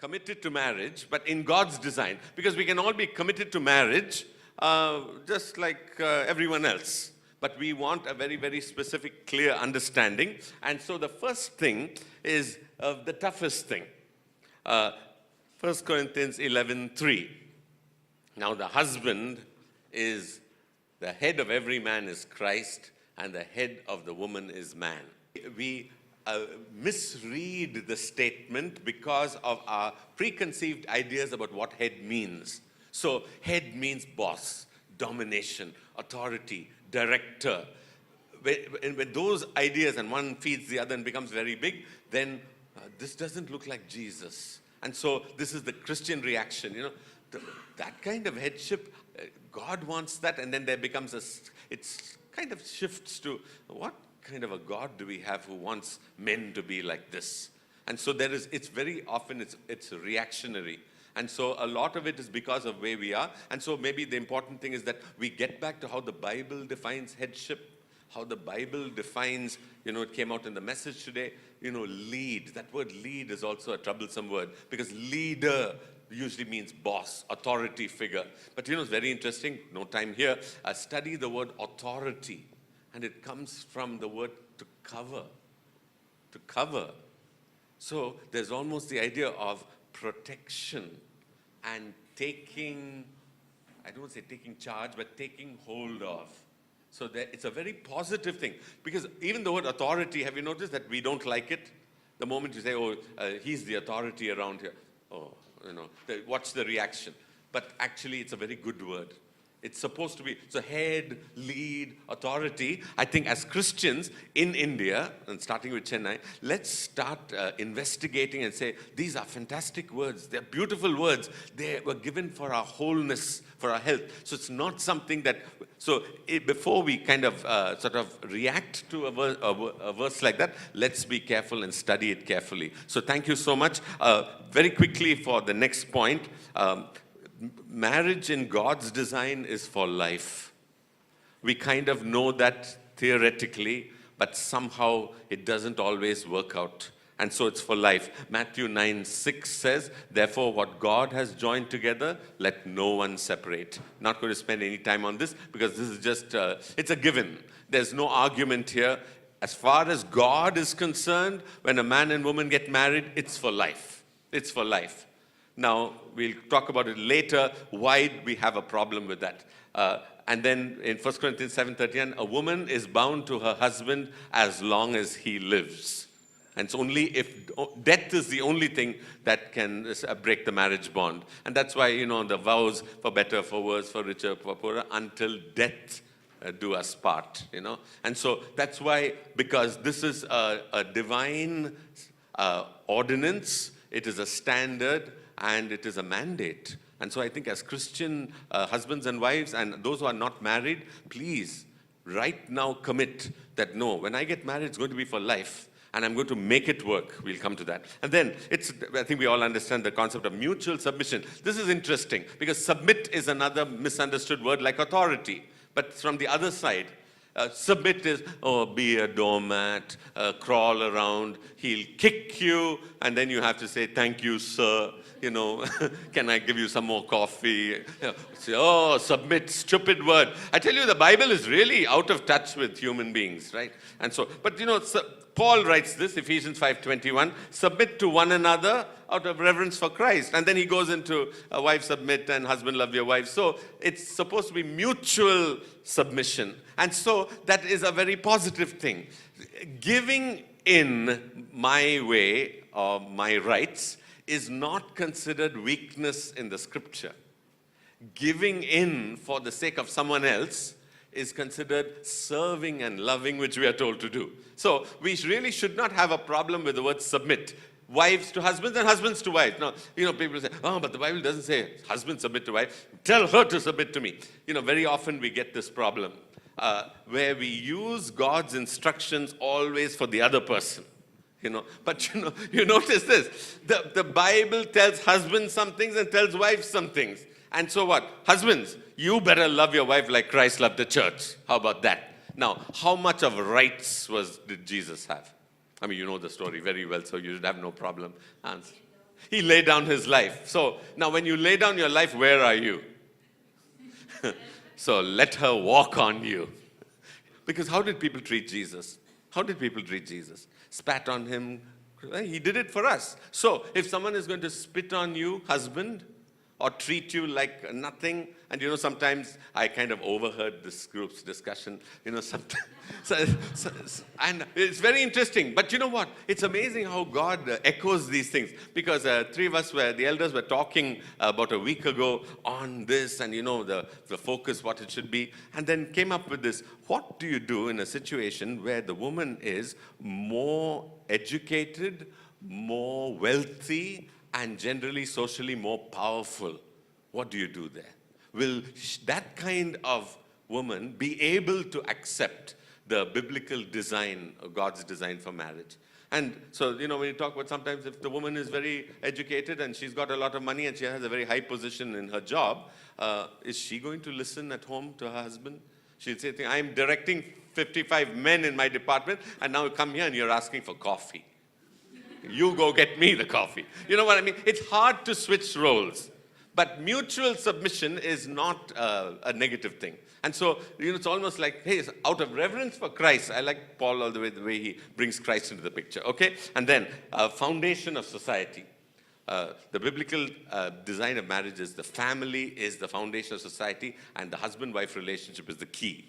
committed to marriage, but in God's design. Because we can all be committed to marriage just like everyone else. But we want a very, very specific, clear understanding. And so the first thing is the toughest thing. 1 Corinthians 11:3. Now the husband is the head of every man is Christ, and the head of the woman is man. We misread the statement because of our preconceived ideas about what head means. So head means boss, domination, authority, director. When those ideas and one feeds the other and becomes very big, then this doesn't look like Jesus. And so this is the Christian reaction, that kind of headship, God wants that, and then there becomes it's kind of shifts to, what kind of a God do we have who wants men to be like this? And so it's very often, it's reactionary. And so a lot of it is because of where we are. And so maybe the important thing is that we get back to how the Bible defines headship, how the Bible defines, it came out in the message today, lead. That word lead is also a troublesome word, because leader usually means boss, authority figure. But it's very interesting, no time here, study the word authority. And it comes from the word to cover. To cover. So there's almost the idea of protection and taking, I don't want to say taking charge, but taking hold of. So it's a very positive thing. Because even the word authority, have you noticed that we don't like it? The moment you say, he's the authority around here. Watch the reaction. But actually, it's a very good word. It's supposed to be, so head, lead, authority. I think as Christians in India, and starting with Chennai, let's start investigating and say, these are fantastic words. They're beautiful words. They were given for our wholeness, for our health. So it's not something that, before we kind of sort of react to a verse like that, let's be careful and study it carefully. So thank you so much. Very quickly for the next point, marriage in God's design is for life. We kind of know that theoretically, but somehow it doesn't always work out. And so it's for life. Matthew 9:6 says, therefore what God has joined together, let no one separate. Not going to spend any time on this because this is just, it's a given. There's no argument here. As far as God is concerned, when a man and woman get married, it's for life. It's for life. Now, we'll talk about it later, why we have a problem with that. And then in 1 Corinthians 7:31, a woman is bound to her husband as long as he lives. And it's only if death is the only thing that can break the marriage bond. And that's why, the vows, for better, for worse, for richer, for poorer, until death do us part, And so that's why, because this is a divine ordinance, it is a standard, and it is a mandate. And so I think as Christian husbands and wives and those who are not married, please, right now commit that no, when I get married, it's going to be for life. And I'm going to make it work. We'll come to that. And then, I think we all understand the concept of mutual submission. This is interesting, because submit is another misunderstood word like authority. But from the other side, submit is, be a doormat, crawl around, he'll kick you, and then you have to say, thank you, sir. Can I give you some more coffee? Say, submit, stupid word. I tell you, the Bible is really out of touch with human beings, right? And so, but Paul writes this, Ephesians 5:21, submit to one another out of reverence for Christ. And then he goes into wife submit and husband love your wife. So it's supposed to be mutual submission. And so that is a very positive thing. Giving in my way or my rights is not considered weakness in the scripture. Giving in for the sake of someone else is considered serving and loving, which we are told to do. So we really should not have a problem with the word submit. Wives to husbands and husbands to wives. Now, people say, but the Bible doesn't say husband submit to wife. Tell her to submit to me. Very often we get this problem where we use God's instructions always for the other person. But you notice this. The Bible tells husbands some things and tells wives some things. And so what? Husbands, you better love your wife like Christ loved the church. How about that? Now, how much of rights did Jesus have? I mean, you know the story very well, so you should have no problem answering. He laid down his life. So now when you lay down your life, where are you? So let her walk on you. Because how did people treat Jesus? How did people treat Jesus? Spat on him. He did it for us. So if someone is going to spit on you, husband, or treat you like nothing, and sometimes I kind of overheard this group's discussion, sometimes, and it's very interesting. But you know what? It's amazing how God echoes these things. Because the elders were talking about a week ago on this, and the focus, what it should be, and then came up with this. What do you do in a situation where the woman is more educated, more wealthy, and generally socially more powerful? What do you do there? Will that kind of woman be able to accept the biblical design, God's design for marriage? And so, when you talk about sometimes if the woman is very educated and she's got a lot of money and she has a very high position in her job, is she going to listen at home to her husband? She'll say, I'm directing 55 men in my department, and now you come here and you're asking for coffee. You go get me the coffee. You know what I mean? It's hard to switch roles. But mutual submission is not a negative thing. And so, it's almost like, hey, out of reverence for Christ, I like Paul all the way he brings Christ into the picture, okay? And then, foundation of society. The biblical design of marriage is the family is the foundation of society, and the husband-wife relationship is the key.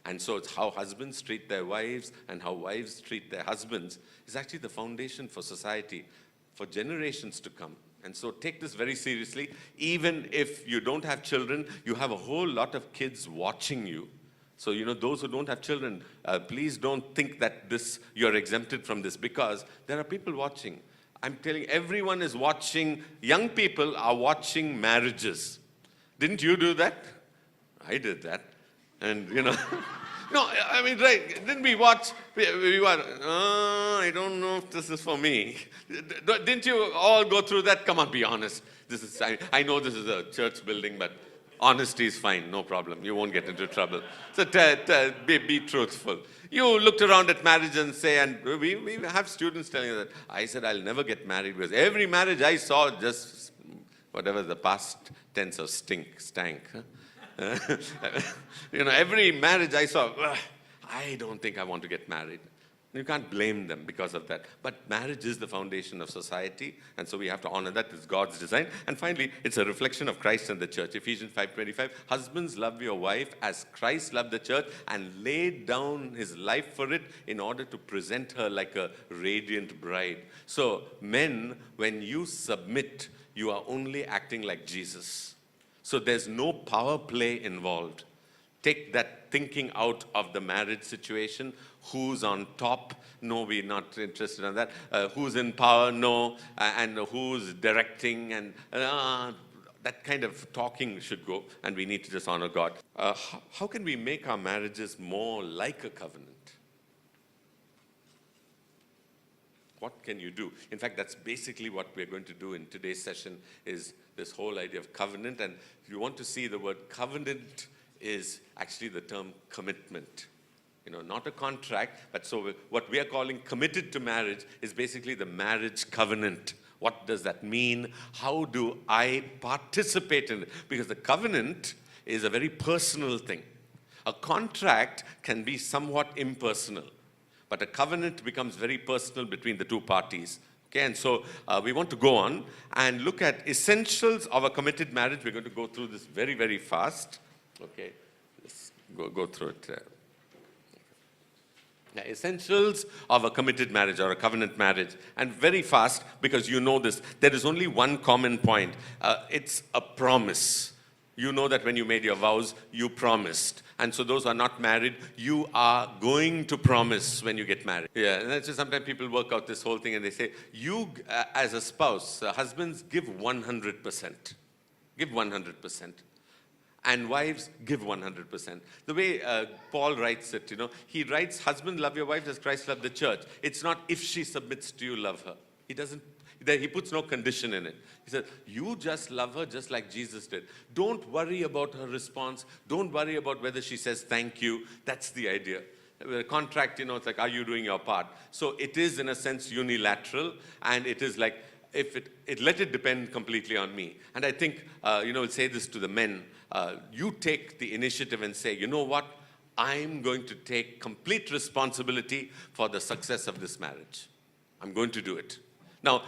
And so it's how husbands treat their wives and how wives treat their husbands is actually the foundation for society for generations to come. And so take this very seriously. Even if you don't have children, you have a whole lot of kids watching you. So, those who don't have children, please don't think that you're exempted from this, because there are people watching. I'm telling you, everyone is watching. Young people are watching marriages. Didn't you do that? I did that. And, no, I mean, right, didn't we watch, we were, I don't know if this is for me. Didn't you all go through that? Come on, be honest. I know this is a church building, but honesty is fine, no problem. You won't get into trouble. So be truthful. You looked around at marriage and say, and we have students telling us that, I said, I'll never get married because every marriage I saw just, whatever the past tense of stank. Huh? Every marriage I saw, I don't think I want to get married. You can't blame them because of that. But marriage is the foundation of society, and so we have to honor that. It's God's design. And finally, it's a reflection of Christ and the church. Ephesians 5:25, husbands, love your wife as Christ loved the church and laid down his life for it in order to present her like a radiant bride. So men, when you submit, you are only acting like Jesus. So there's no power play involved. Take that thinking out of the marriage situation. Who's on top? No, we're not interested in that. Who's in power? No. And who's directing? And that kind of talking should go. And we need to just honor God. How can we make our marriages more like a covenant? What can you do? In fact, that's basically what we're going to do in today's session, is this whole idea of covenant. And if you want to see, the word covenant is actually the term commitment. Not a contract, but so what we are calling committed to marriage is basically the marriage covenant. What does that mean? How do I participate in it? Because the covenant is a very personal thing. A contract can be somewhat impersonal, but a covenant becomes very personal between the two parties. Okay, and so we want to go on and look at essentials of a committed marriage. We're going to go through this very, very fast. Okay, let's go through it. Essentials of a committed marriage or a covenant marriage. And very fast, because you know this, there is only one common point. It's a promise. You know that when you made your vows, you promised. And so those who are not married, you are going to promise when you get married. Yeah, and that's just sometimes people work out this whole thing and they say, you as a spouse, husbands, give 100%. Give 100%. And wives, give 100%. The way Paul writes it, he writes, husband, love your wife as Christ loved the church. It's not if she submits to you, love her. He puts no condition in it. He said, you just love her just like Jesus did. Don't worry about her response. Don't worry about whether she says thank you. That's the idea. The contract, it's like, are you doing your part? So it is, in a sense, unilateral. And it is like, if it let it depend completely on me. And I think, we'll say this to the men. You take the initiative and say, you know what? I'm going to take complete responsibility for the success of this marriage. I'm going to do it. Now,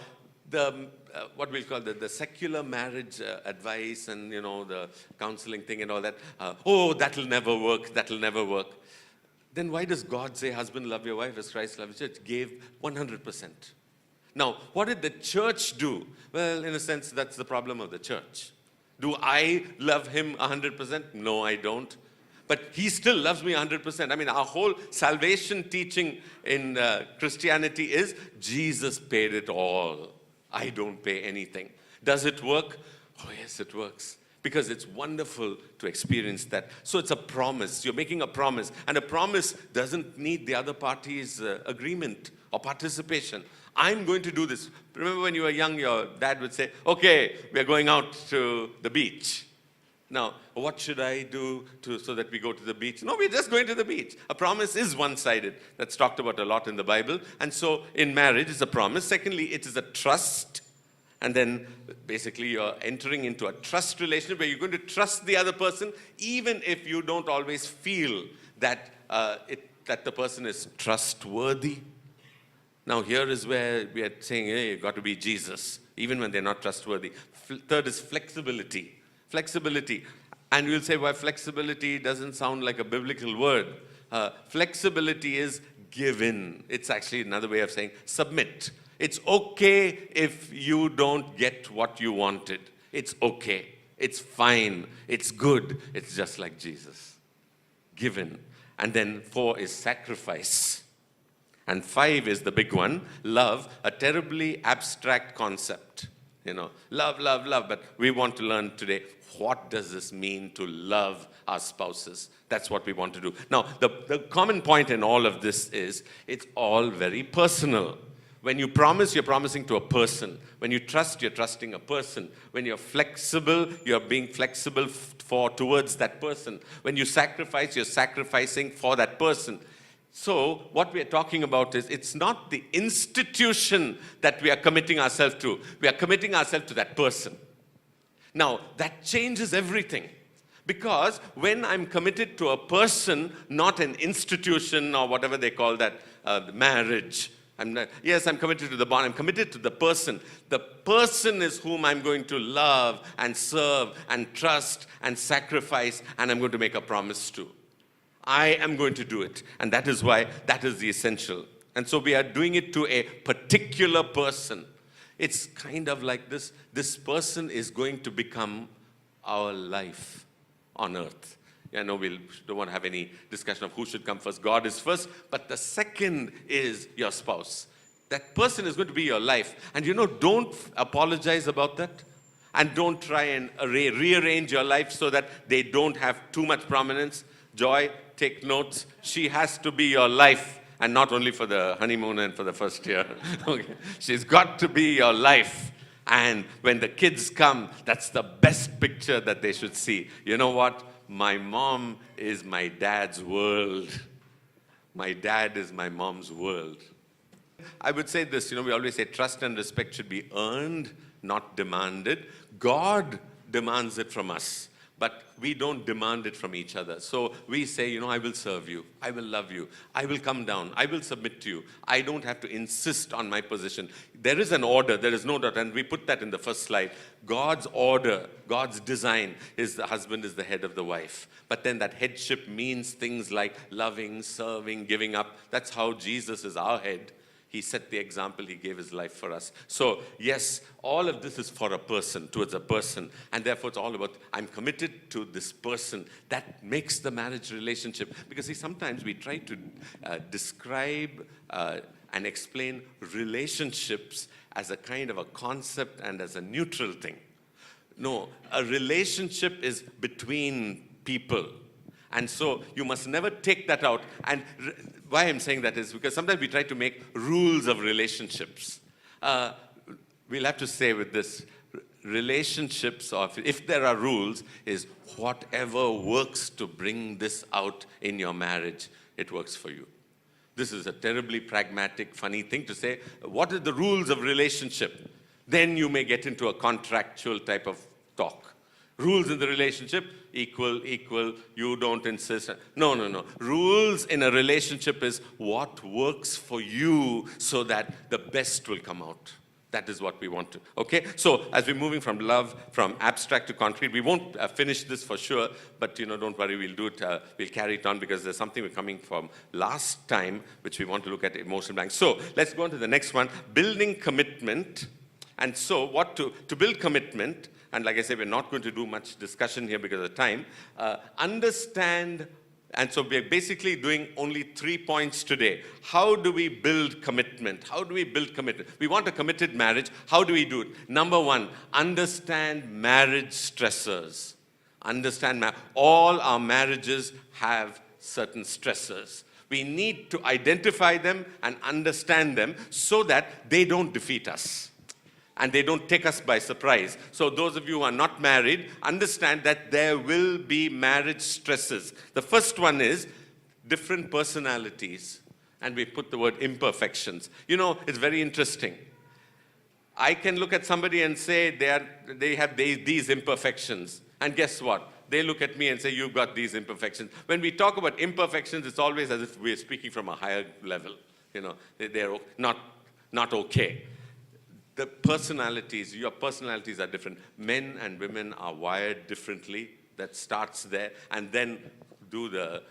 the what we'll call the secular marriage advice and, the counseling thing and all that, that'll never work, that'll never work. Then why does God say, husband, love your wife as Christ loved the church? Gave 100%. Now, what did the church do? Well, in a sense, that's the problem of the church. Do I love him 100%? No, I don't. But he still loves me 100%. I mean, our whole salvation teaching in Christianity is Jesus paid it all. I don't pay anything. Does it work? Oh, yes, it works. Because it's wonderful to experience that. So it's a promise. You're making a promise. And a promise doesn't need the other party's agreement or participation. I'm going to do this. Remember when you were young, your dad would say, okay, we're going out to the beach. Now, what should I do so that we go to the beach? No, we're just going to the beach. A promise is one-sided. That's talked about a lot in the Bible. And so in marriage, it's a promise. Secondly, it is a trust. And then basically you're entering into a trust relationship where you're going to trust the other person, even if you don't always feel that, that the person is trustworthy. Now, here is where we are saying, hey, you've got to be Jesus, even when they're not trustworthy. Third is flexibility. Flexibility. And you'll say, why flexibility doesn't sound like a biblical word. Flexibility is give in. It's actually another way of saying submit. It's okay if you don't get what you wanted. It's okay. It's fine. It's good. It's just like Jesus. Give in. And then 4 is sacrifice. And 5 is the big one, love, a terribly abstract concept. Love, love, love. But we want to learn today, what does this mean to love our spouses? That's what we want to do. Now, the common point in all of this is, it's all very personal. When you promise, you're promising to a person. When you trust, you're trusting a person. When you're flexible, you're being flexible towards that person. When you sacrifice, you're sacrificing for that person. So what we are talking about is, it's not the institution that we are committing ourselves to. We are committing ourselves to that person. Now, that changes everything. Because when I'm committed to a person, not an institution or whatever they call that, marriage. I'm committed to the bond. I'm committed to the person. The person is whom I'm going to love and serve and trust and sacrifice, and I'm going to make a promise to. I am going to do it. And that is why that is the essential. And so we are doing it to a particular person. It's kind of like this. This person is going to become our life on earth. I know we don't want to have any discussion of who should come first. God is first. But the second is your spouse. That person is going to be your life. And don't apologize about that. And don't try and rearrange your life so that they don't have too much prominence. Joy, take notes. She has to be your life, and not only for the honeymoon and for the first year. Okay. She's got to be your life. And when the kids come, that's the best picture that they should see. You know what? My mom is my dad's world. My dad is my mom's world. I would say this, we always say trust and respect should be earned, not demanded. God demands it from us. But we don't demand it from each other. So we say, I will serve you. I will love you. I will come down. I will submit to you. I don't have to insist on my position. There is an order. There is no doubt. And we put that in the first slide. God's order, God's design is the husband is the head of the wife. But then that headship means things like loving, serving, giving up. That's how Jesus is our head. He set the example. He gave his life for us. So, yes, all of this is for a person, towards a person. And therefore, it's all about, I'm committed to this person. That makes the marriage relationship. Because, see, sometimes we try to describe and explain relationships as a kind of a concept and as a neutral thing. No, a relationship is between people. And so you must never take that out. And why I'm saying that is because sometimes we try to make rules of relationships. We'll have to say with this, relationships, or if there are rules, is whatever works to bring this out in your marriage, it works for you. This is a terribly pragmatic, funny thing to say. What are the rules of relationship? Then you may get into a contractual type of talk. Rules in the relationship, equal, you don't insist. No. Rules in a relationship is what works for you so that the best will come out. That is what we want to, okay? So as we're moving from love, from abstract to concrete, we won't finish this for sure, but don't worry, we'll do it, we'll carry it on because there's something we're coming from last time, which we want to look at emotional blanks. So let's go on to the next one, building commitment. And so to build commitment, and like I said, we're not going to do much discussion here because of time, understand. And so we're basically doing only 3 points today. How do we build commitment? How do we build commitment? We want a committed marriage. How do we do it? Number one, understand marriage stressors. All our marriages have certain stressors. We need to identify them and understand them so that they don't defeat us and they don't take us by surprise. So those of you who are not married, understand that there will be marriage stresses. The first one is different personalities, and we put the word imperfections. It's very interesting. I can look at somebody and say they have these imperfections, and guess what? They look at me and say, you've got these imperfections. When we talk about imperfections, it's always as if we're speaking from a higher level. They're not okay. Your personalities are different. Men and women are wired differently. That starts there. And then do the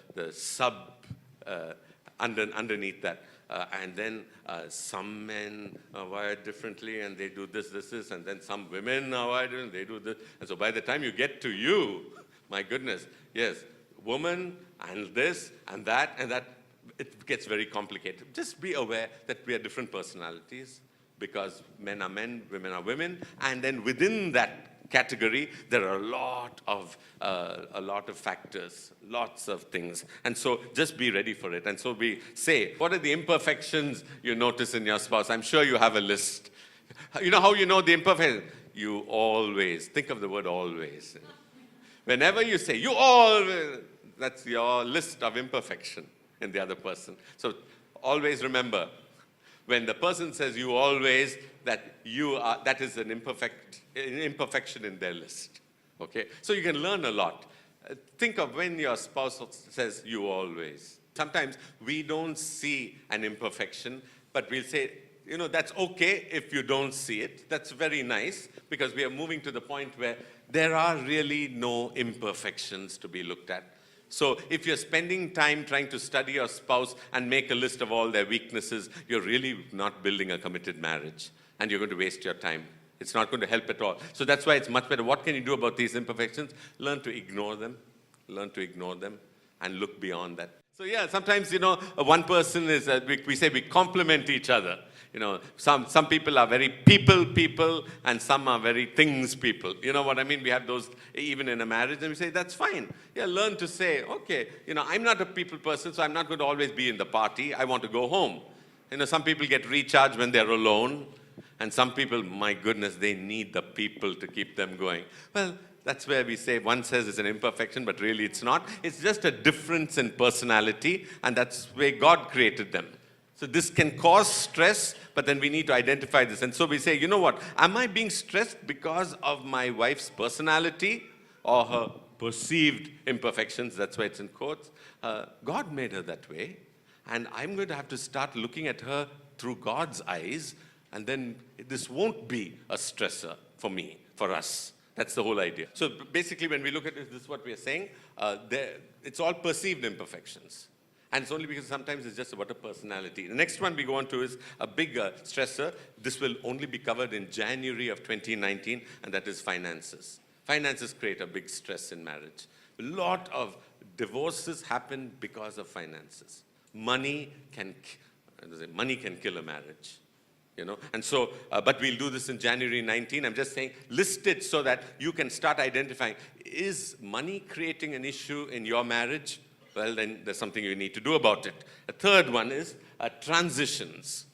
underneath that. And then some men are wired differently and they do this. And then some women are wired and they do this. And so by the time you get to you, my goodness, yes, woman and this and that, it gets very complicated. Just be aware that we are different personalities, because men are men, women are women, and then within that category, there are a lot of factors, lots of things, and so just be ready for it. And so we say, what are the imperfections you notice in your spouse? I'm sure you have a list. You know how you know the imperfection? You always, think of the word always. Whenever you say, you always, that's your list of imperfection in the other person. So always remember, when the person says you always, that is an imperfection in their list. Okay? So you can learn a lot. Think of when your spouse says you always. Sometimes we don't see an imperfection, but we'll say, that's okay if you don't see it. That's very nice, because we are moving to the point where there are really no imperfections to be looked at. So if you're spending time trying to study your spouse and make a list of all their weaknesses, you're really not building a committed marriage, and you're going to waste your time. It's not going to help at all. So that's why it's much better. What can you do about these imperfections? Learn to ignore them. And look beyond that. So yeah, sometimes, one person is, we say we complement each other. Some people are very people, and some are very things people. You know what I mean? We have those even in a marriage, and we say, that's fine. Yeah, learn to say, okay, I'm not a people person, so I'm not going to always be in the party. I want to go home. Some people get recharged when they're alone, and some people, my goodness, they need the people to keep them going. Well, that's where we say, one says it's an imperfection, but really it's not. It's just a difference in personality, and that's where God created them. So this can cause stress, but then we need to identify this. And so we say, you know what? Am I being stressed because of my wife's personality or her perceived imperfections? That's why it's in quotes. God made her that way, and I'm going to have to start looking at her through God's eyes, and then this won't be a stressor for me, for us. That's the whole idea. So basically, when we look at it, this is what we are saying. It's all perceived imperfections. And it's only because sometimes it's just about a personality. The next one we go on to is a big stressor. This will only be covered in January of 2019, and that is finances. Finances create a big stress in marriage. A lot of divorces happen because of finances. Money can kill a marriage. And so, but we'll do this in January 19. I'm just saying, list it so that you can start identifying, is money creating an issue in your marriage? Well, then there's something you need to do about it. A third one is transitions.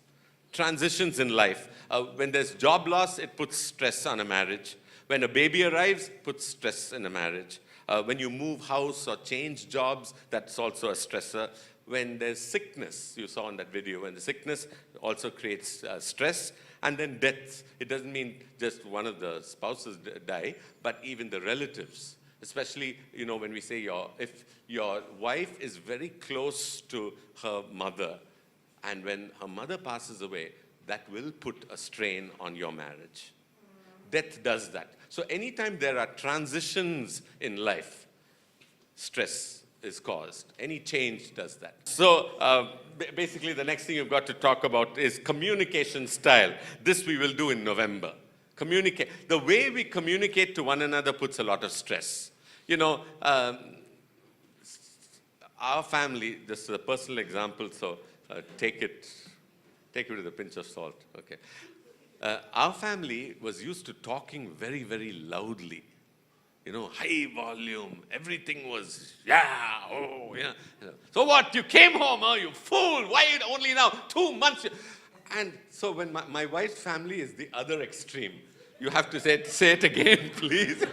Transitions in life. When there's job loss, it puts stress on a marriage. When a baby arrives, it puts stress in a marriage. When you move house or change jobs, that's also a stressor. When there's sickness, you saw in that video, when the sickness also creates stress. And then deaths. It doesn't mean just one of the spouses die, but even the relatives. Especially, when we say if your wife is very close to her mother, and when her mother passes away, that will put a strain on your marriage. Death does that. So anytime there are transitions in life, stress is caused. Any change does that. So basically the next thing you've got to talk about is communication style. This we will do in November. The way we communicate to one another puts a lot of stress. Our family, this is a personal example, so take it with a pinch of salt, okay? Our family was used to talking very, very loudly. High volume, everything was, So what, you came home, huh, you fool, why only now, 2 months? And so when my wife's family is the other extreme. You have to say it again, please.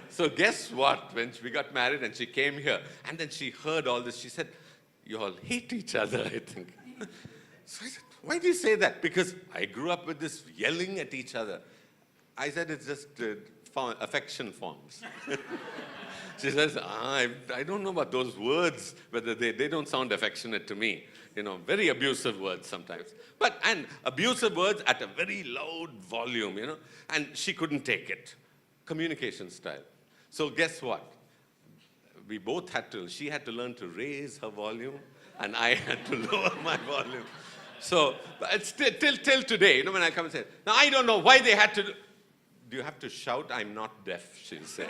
So guess what, when we got married and she came here, and then she heard all this, she said, you all hate each other, I think. So I said, why do you say that? Because I grew up with this yelling at each other. I said, it's just affection forms. She says, I don't know about those words, whether they don't sound affectionate to me. Very abusive words sometimes. And abusive words at a very loud volume, and she couldn't take it. Communication style. So guess what? She had to learn to raise her volume, and I had to lower my volume. So, it's till today, when I come and say, now I don't know why they had to do you have to shout? I'm not deaf, she'll say.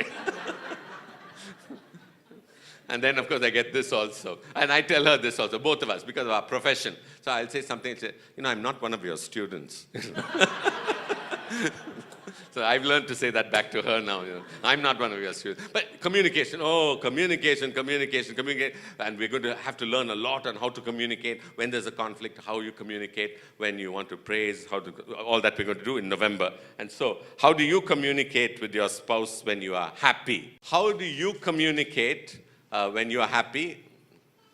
And then, of course, I get this also. And I tell her this also, both of us, because of our profession. So I'll say something, say, I'm not one of your students. So I've learned to say that back to her now. I'm not one of your students. But communication, communication. And we're going to have to learn a lot on how to communicate when there's a conflict, how you communicate when you want to praise, all that we're going to do in November. And so, how do you communicate with your spouse when you are happy? How do you communicate when you are happy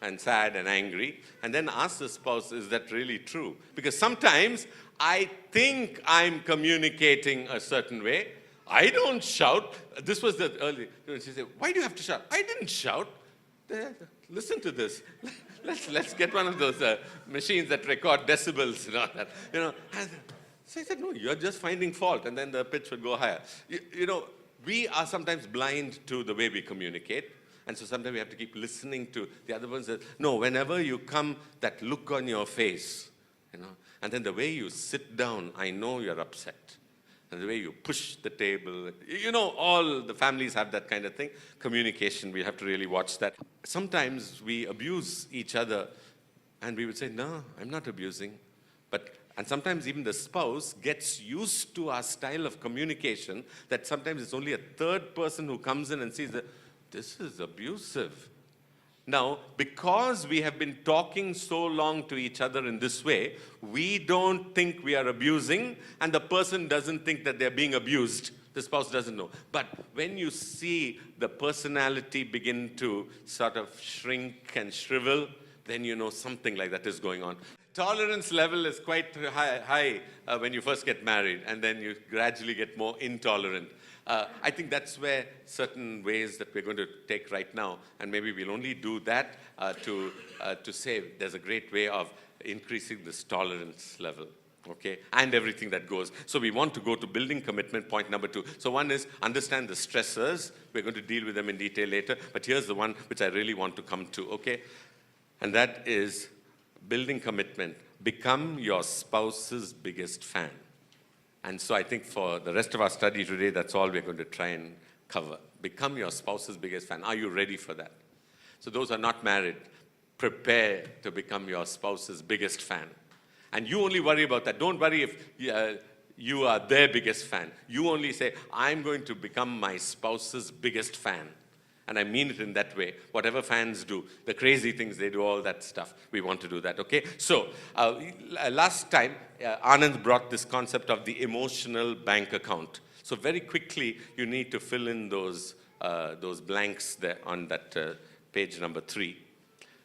and sad and angry? And then ask the spouse, is that really true? Because sometimes I think I'm communicating a certain way. I don't shout. This was the early. She said, "Why do you have to shout?" I didn't shout. Listen to this. Let's get one of those machines that record decibels and all that. So I said, "No, you're just finding fault," and then the pitch would go higher. We are sometimes blind to the way we communicate. And so sometimes we have to keep listening to the other ones. No, whenever you come, that look on your face, and then the way you sit down, I know you're upset. And the way you push the table, all the families have that kind of thing. Communication, we have to really watch that. Sometimes we abuse each other, and we would say, no, I'm not abusing. And sometimes even the spouse gets used to our style of communication, that sometimes it's only a third person who comes in and sees that this is abusive. Now, because we have been talking so long to each other in this way, we don't think we are abusing, and the person doesn't think that they're being abused. The spouse doesn't know. But when you see the personality begin to sort of shrink and shrivel, then you know something like that is going on. Tolerance level is quite high when you first get married, and then you gradually get more intolerant. I think that's where certain ways that we're going to take right now, and maybe we'll only do that to say there's a great way of increasing this tolerance level, okay, and everything that goes. So we want to go to building commitment, point number 2. So one is understand the stressors. We're going to deal with them in detail later, but here's the one which I really want to come to, okay, and that is building commitment. Become your spouse's biggest fan. And so I think for the rest of our study today, that's all we're going to try and cover. Become your spouse's biggest fan. Are you ready for that? So those who are not married, prepare to become your spouse's biggest fan. And you only worry about that. Don't worry if you are their biggest fan. You only say, I'm going to become my spouse's biggest fan. And I mean it in that way. Whatever fans do, the crazy things they do, all that stuff, we want to do that, okay? So, last time, Anand brought this concept of the emotional bank account. So very quickly, you need to fill in those blanks there on that page number 3.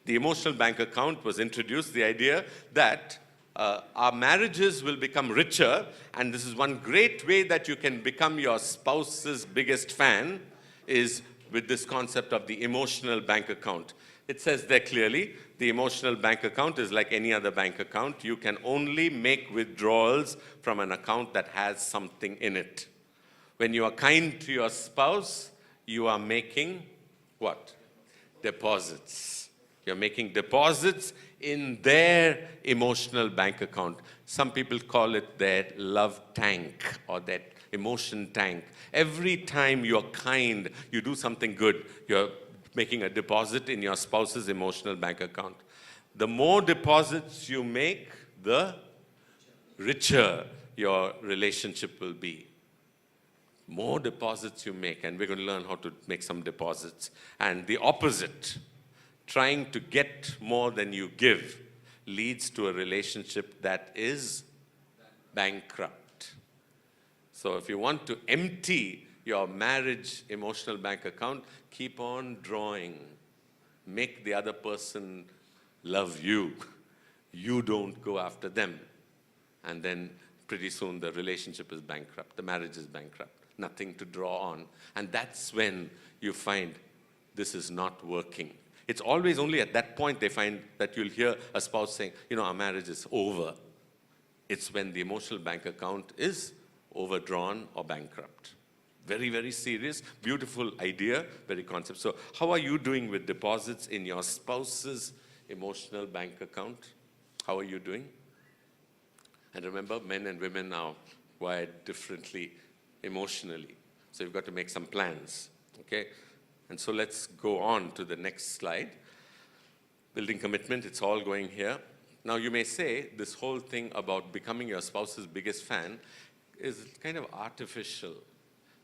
The emotional bank account was introduced, the idea that our marriages will become richer, and this is one great way that you can become your spouse's biggest fan is with this concept of the emotional bank account. It says there clearly, the emotional bank account is like any other bank account. You can only make withdrawals from an account that has something in it. When you are kind to your spouse, you are making what? Deposits. You're making deposits in their emotional bank account. Some people call it their love tank or their emotion tank. Every time you're kind, you do something good, you're making a deposit in your spouse's emotional bank account. The more deposits you make, the richer your relationship will be. More deposits you make, and we're going to learn how to make some deposits. And the opposite, trying to get more than you give, leads to a relationship that is bankrupt. So if you want to empty your marriage emotional bank account, keep on drawing. Make the other person love you. You don't go after them. And then pretty soon the relationship is bankrupt. The marriage is bankrupt. Nothing to draw on. And that's when you find this is not working. It's always only at that point they find that you'll hear a spouse saying, our marriage is over. It's when the emotional bank account is overdrawn or bankrupt. Very, very serious, beautiful idea, very concept. So how are you doing with deposits in your spouse's emotional bank account? How are you doing? And remember, men and women are wired differently emotionally. So you've got to make some plans, okay? And so let's go on to the next slide. Building commitment, it's all going here. Now you may say this whole thing about becoming your spouse's biggest fan is kind of artificial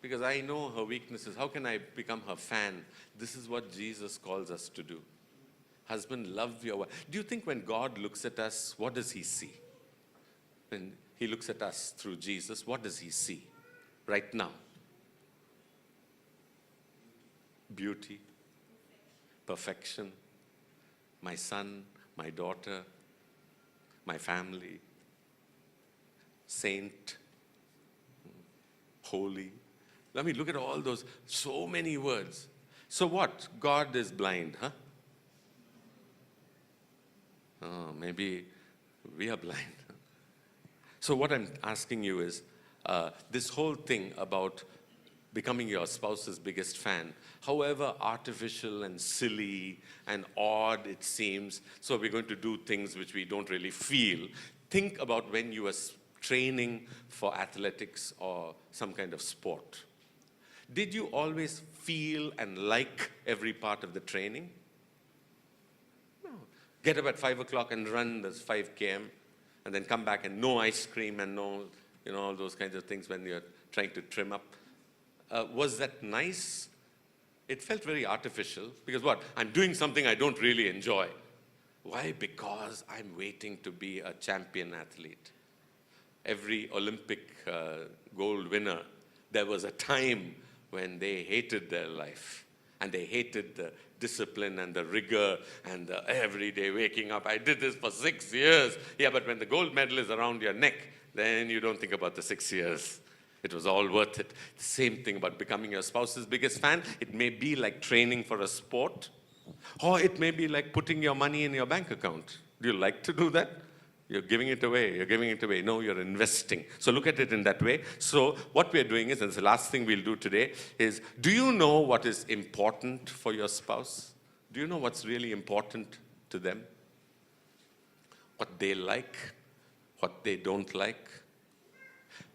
because I know her weaknesses. How can I become her fan? This is what Jesus calls us to do. Husband, love your wife. Do you think when God looks at us, what does he see? When he looks at us through Jesus, what does he see right now? Beauty, perfection, my son, my daughter, my family, saint, holy. I mean, look at all those, so many words. So what? God is blind, huh? Oh, maybe we are blind. So what I'm asking you is, this whole thing about becoming your spouse's biggest fan, however artificial and silly and odd it seems, so we're going to do things which we don't really feel. Think about when you were training for athletics or some kind of sport. Did you always feel and like every part of the training? No. Get up at 5 o'clock and run this 5 km, and then come back and no ice cream and no, all those kinds of things when you're trying to trim up. Was that nice? It felt very artificial because what? I'm doing something I don't really enjoy. Why? Because I'm waiting to be a champion athlete. Every Olympic gold winner, there was a time when they hated their life and they hated the discipline and the rigor and the everyday waking up. I did this for 6 years. Yeah, but when the gold medal is around your neck, then you don't think about the 6 years. It was all worth it. Same thing about becoming your spouse's biggest fan. It may be like training for a sport, or it may be like putting your money in your bank account. Do you like to do that? You're giving it away. You're giving it away. No, you're investing. So look at it in that way. So what we're doing is, and it's the last thing we'll do today, is do you know what is important for your spouse? Do you know what's really important to them? What they like, what they don't like?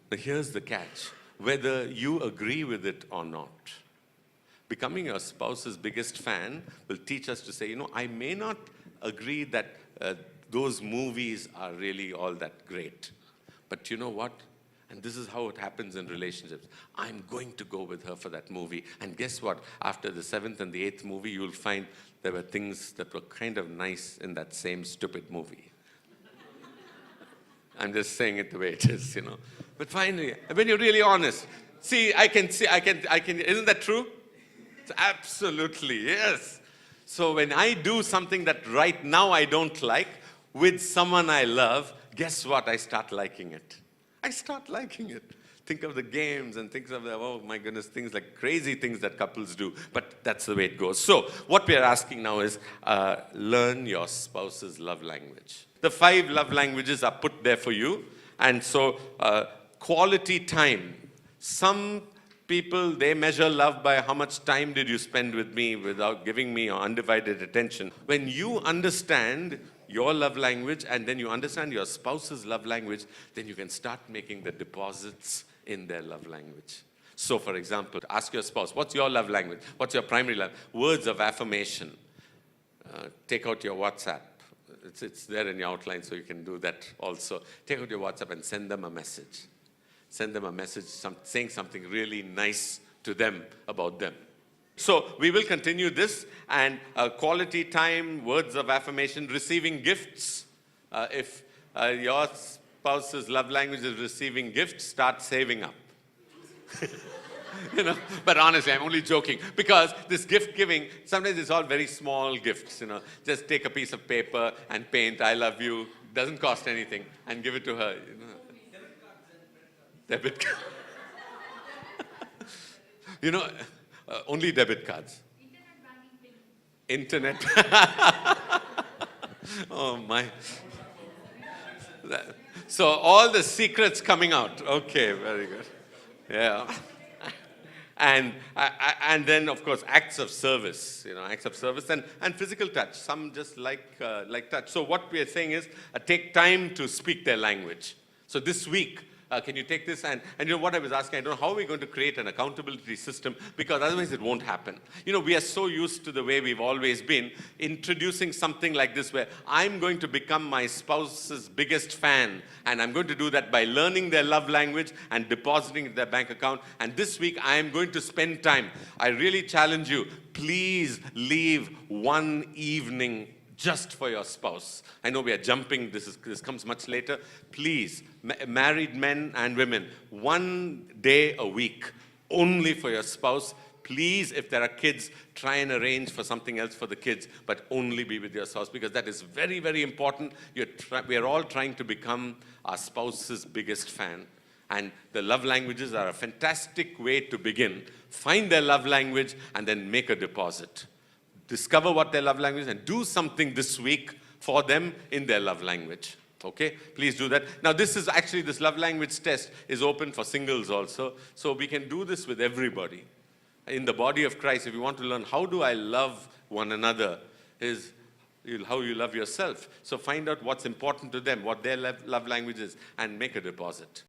But here's the catch. Whether you agree with it or not, becoming your spouse's biggest fan will teach us to say, I may not agree that those movies are really all that great. But you know what? And this is how it happens in relationships. I'm going to go with her for that movie. And guess what? After the 7th and the 8th movie, you'll find there were things that were kind of nice in that same stupid movie. I'm just saying it the way it is, But finally, when you're really honest, I can, isn't that true? It's absolutely, yes. So when I do something that right now I don't like, with someone I love, guess what? I start liking it. I start liking it. Think of the games and think of the, oh my goodness, things like crazy things that couples do. But that's the way it goes. So what we are asking now is learn your spouse's love language. The 5 love languages are put there for you. And so quality time. Some people, they measure love by how much time did you spend with me without giving me your undivided attention. When you understand your love language and then you understand your spouse's love language, then you can start making the deposits in their love language. So for example, ask your spouse, what's your love language? What's your primary love? Words of affirmation. Take out your WhatsApp. It's there in your outline, so you can do that also. Take out your WhatsApp and send them a message. Send them a message saying something really nice to them about them. So we will continue this, and quality time, words of affirmation, receiving gifts. If your spouse's love language is receiving gifts, start saving up. But honestly, I'm only joking, because this gift giving, sometimes it's all very small gifts. Just take a piece of paper and paint "I love you," doesn't cost anything, and give it to her. Debit card. Only debit cards. Internet. Oh my. So all the secrets coming out. Okay, very good. Yeah. And then, of course, acts of service, acts of service and physical touch. Some just like touch. So what we are saying is take time to speak their language. So this week, can you take this? And what I was asking, I don't know how we're going to create an accountability system, because otherwise it won't happen. We are so used to the way we've always been, introducing something like this where I'm going to become my spouse's biggest fan, and I'm going to do that by learning their love language and depositing in their bank account. And this week I am going to spend time. I really challenge you, please leave one evening just for your spouse. I know we are jumping, this comes much later. Please, married men and women, one day a week only for your spouse. Please, if there are kids, try and arrange for something else for the kids, but only be with your spouse, because that is very, very important. We are all trying to become our spouse's biggest fan. And the love languages are a fantastic way to begin. Find their love language and then make a deposit. Discover what their love language is and do something this week for them in their love language. Okay? Please do that. Now, this love language test is open for singles also. So we can do this with everybody. In the body of Christ, if you want to learn how do I love one another, is how you love yourself. So find out what's important to them, what their love language is, and make a deposit.